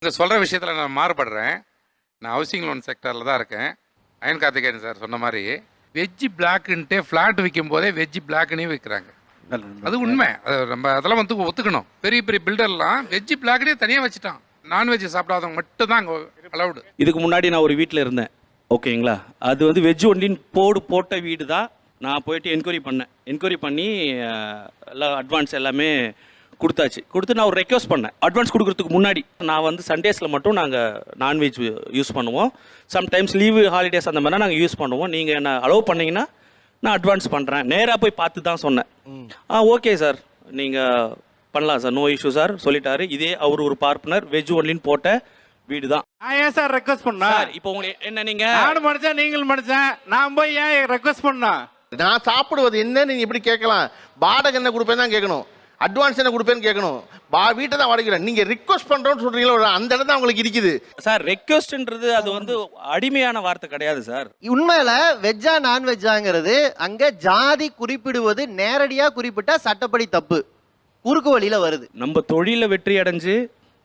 இங்கே சொல்கிற விஷயத்தில் நான் மாறுபடுறேன். நான் ஹவுசிங் லோன் செக்டரில் தான் இருக்கேன். அயன் கார்த்திகேயன் சார் சொன்ன மாதிரி வெஜ்ஜி பிளாக்குன்ட்டே ஃப்ளாட் விற்கும் போதே வெஜ்ஜி பிளாக்குன்னே விற்கிறாங்க. அது உண்மை. அது நம்ம அதெல்லாம் வந்து ஒத்துக்கணும். பெரிய பெரிய பில்டர்லாம் வெஜ்ஜி பிளாக்குனே தனியாக வச்சுட்டான். நான்வெஜ் சாப்பிடாதவங்க மட்டும் தான் அங்கே அலவுடு. இதுக்கு முன்னாடி நான் ஒரு வீட்டில் இருந்தேன், ஓகேங்களா. அது வந்து வெஜ் ஒன்லின்னு போட்ட வீடு தான். நான் போயிட்டு என்கொயரி பண்ணி எல்லாம் அட்வான்ஸ் எல்லாமே கொடுத்து நான் ஒரு ரெக்வஸ்ட் பண்ணேன். அட்வான்ஸ் கொடுக்கறதுக்கு முன்னாடி நான் வந்து சண்டேஸில் மட்டும் நாங்கள் நான்வெஜ் யூஸ் பண்ணுவோம். சம்டைம்ஸ் லீவு ஹாலிடேஸ் அந்த மாதிரிலாம் நாங்கள் யூஸ் பண்ணுவோம். நீங்கள் என்ன அலோவ் பண்ணிங்கன்னா நான் அட்வான்ஸ் பண்ணுறேன். நேராக போய் பார்த்து தான் சொன்னேன். ஓகே சார், நீங்கள் பண்ணலாம் சார், நோ இஷ்யூ சார் சொல்லிட்டாரு. இதே அவர் ஒரு பார்ட்னர் வெஜ் ஒன்லின்னு போட்ட வீடு தான். ஏன் சார் ரெக்வஸ்ட் பண்ணா? இப்போ உங்களுக்கு என்ன, நீங்க நானும் மனுஷன் நீங்களும் மனுஷன், நான் போய் ஏன் ரெக்வஸ்ட் பண்ணா? நான் சாப்பிடுவது என்ன நீங்க இப்படி கேட்கலாம். வாடகை என்ன கொடுப்பேன்னு தான் கேட்கணும், அட்வான்ஸ் என்ன கொடுப்பேன்னு கேட்கணும். வீட்டை தான் வாடகை நீங்க ரிக்வஸ்ட் பண்றோம்னு சொல்றீங்களா, அந்த இடம் தான் உங்களுக்கு இருக்குது சார். ரெக்வஸ்ட்ன்றது அது வந்து அடிமையான வார்த்தை கிடையாது சார். உண்மையில வெஜ்ஜா நான்வெஜ்ஜாங்கிறது அங்க ஜாதி குறிப்பிடுவது நேரடியா குறிப்பிட்டா சட்டப்படி தப்பு, குறுக்கு வழியில வருது. நம்ம தொழில வெற்றி அடைஞ்சு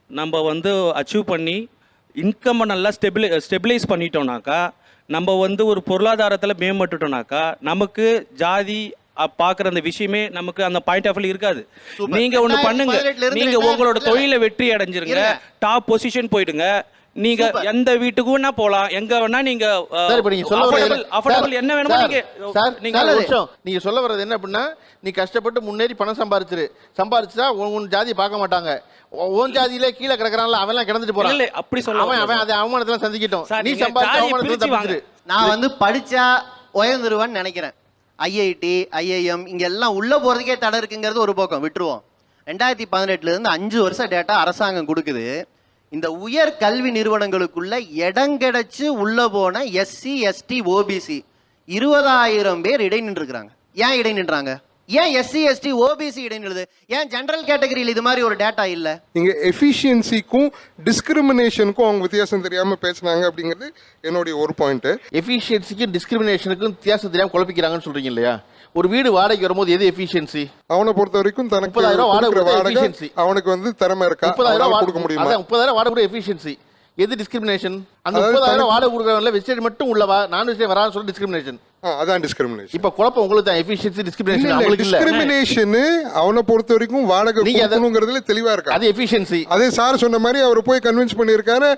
நம்ம வந்து அச்சீவ் பண்ணி இன்கம் நல்லா ஸ்டெபிலைஸ் பண்ணிட்டோம்னாக்கா, நம்ம வந்து ஒரு பொருளாதாரத்தில் மேம்பட்டுட்டோம்னாக்கா, நமக்கு ஜாதி பார்க்குற அந்த விஷயமே நமக்கு அந்த பாயிண்ட் ஆஃப் வியூ இருக்காது. நீங்க ஒன்று பண்ணுங்க, நீங்க உங்களோட தொழில வெற்றி அடைஞ்சிருங்க, டாப் பொசிஷன் போயிடுங்க. நீங்க எந்த வீட்டுக்கு வேணா போலாம், எங்க வேணா நீங்க அஃபோர்டபிள் என்ன வேணுமோ நீங்க சொல்ல வர்றது என்ன அப்படின்னா, நீ கஷ்டப்பட்டு முன்னேறி பணம் சம்பாரிச்சா உன் ஜாதியை பார்க்க மாட்டாங்க. உன் ஜாதியிலே கீழே கிடக்குறான்ல அவன் கிடந்துட்டு போறான். இல்ல அப்படி சொல்ல, அவன் அதை அவமானத்தெல்லாம் சந்திக்கிட்டோம். நீ சம்பாதிச்ச அவமானத்தை தப்பிச்சிரு. நான் வந்து படிச்சா உயர்ந்துருவான்னு நினைக்கிறேன். ஐஐடி ஐஐஎம் இங்க எல்லாம் உள்ள போறதுக்கே தடை இருக்குங்கிறது ஒரு பக்கம் விட்டுருவோம். 2018 இருந்து 5 வருஷம் டேட்டா அரசாங்கம் கொடுக்குது. இந்த உயர் கல்வி நிறுவனங்களுக்குள்ள இடம் கிடைச்சு உள்ள போன எஸ்சி எஸ்டி ஓபிசி 20,000 பேர் இடைநின்று இருக்கிறாங்க. ஏன் இடைநின்றாங்க? ஏன் எஸ்சி எஸ்டி ஓபிசி இடைநிறுது? ஏன் ஜெனரல் கேட்டகரியில் இது மாதிரி ஒரு டேட்டா இல்ல? இங்க எஃபிஷியன்சிக்கும் டிஸ்கிரிமினேஷனுக்கும் அவங்க வித்தியாசம் தெரியாம பேசுனாங்க அப்படிங்கிறது என்னுடைய ஒரு பாயிண்ட். எஃபிஷியன்சிக்கும் டிஸ்கிரிமினேஷனுக்கும் வித்தியாசம் தெரியாம குழப்பிக்கிறாங்கன்னு சொல்றீங்க இல்லையா? ஒரு வீடு வாடகைக்கு வரும்போது எது எஃபிஷியன்சி? அவனை பொறுத்த வரைக்கும் தனக்கு 30,000 வாடகை அவனுக்கு வந்து திறமை இருக்கா, 30,000 கொடுக்க முடியுமா? 30,000 வாடகை எஃபிஷியன்சி. எது டிஸ்கிரிமினேஷன்? அந்த 30,000 வாடகை கொடுக்கறவங்கள வெஜிடேரியன் மட்டும் உள்ளவா, நான் வெஜிடேரியன் வரான்னு சொல்லி டிஸ்கிரிமினேஷன். அதான் டிஸ்கிரிமினேஷன். இப்ப குழப்பம் உங்களுக்கு தான். எஃபிஷியன்சி டிஸ்கிரிமினேஷன் உங்களுக்கு இல்ல. டிஸ்கிரிமினேஷன் அவனை பொறுத்த வரைக்கும் வாடகை கொடுக்கணும்ங்கிறதுல தெளிவா இருக்கா. அது எஃபிஷியன்சி. அதே சார் சொன்ன மாதிரி அவர் போய் கன்வின்ஸ் பண்ணிருக்காரு,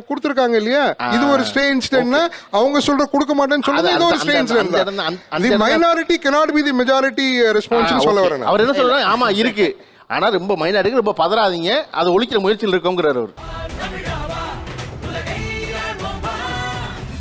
கொடுத்திருக்காங்க இல்லையா? இது ஒரு ஸ்டேஜ் ஸ்டேட்னா அவங்க சொல்ற கொடுக்க மாட்டேன்னு சொல்றது இது ஒரு stage state. The minority cannot be the majority response சொல்ல வரேன். அவர் என்ன சொல்றாரு? ஆமா இருக்கு, ஆனா ரொம்ப மைனாரிட்டி ரொம்ப பதறாதீங்க, அதை ஒழிக்கிற முயற்சியில் இருக்கோங்கிறார் அவர்.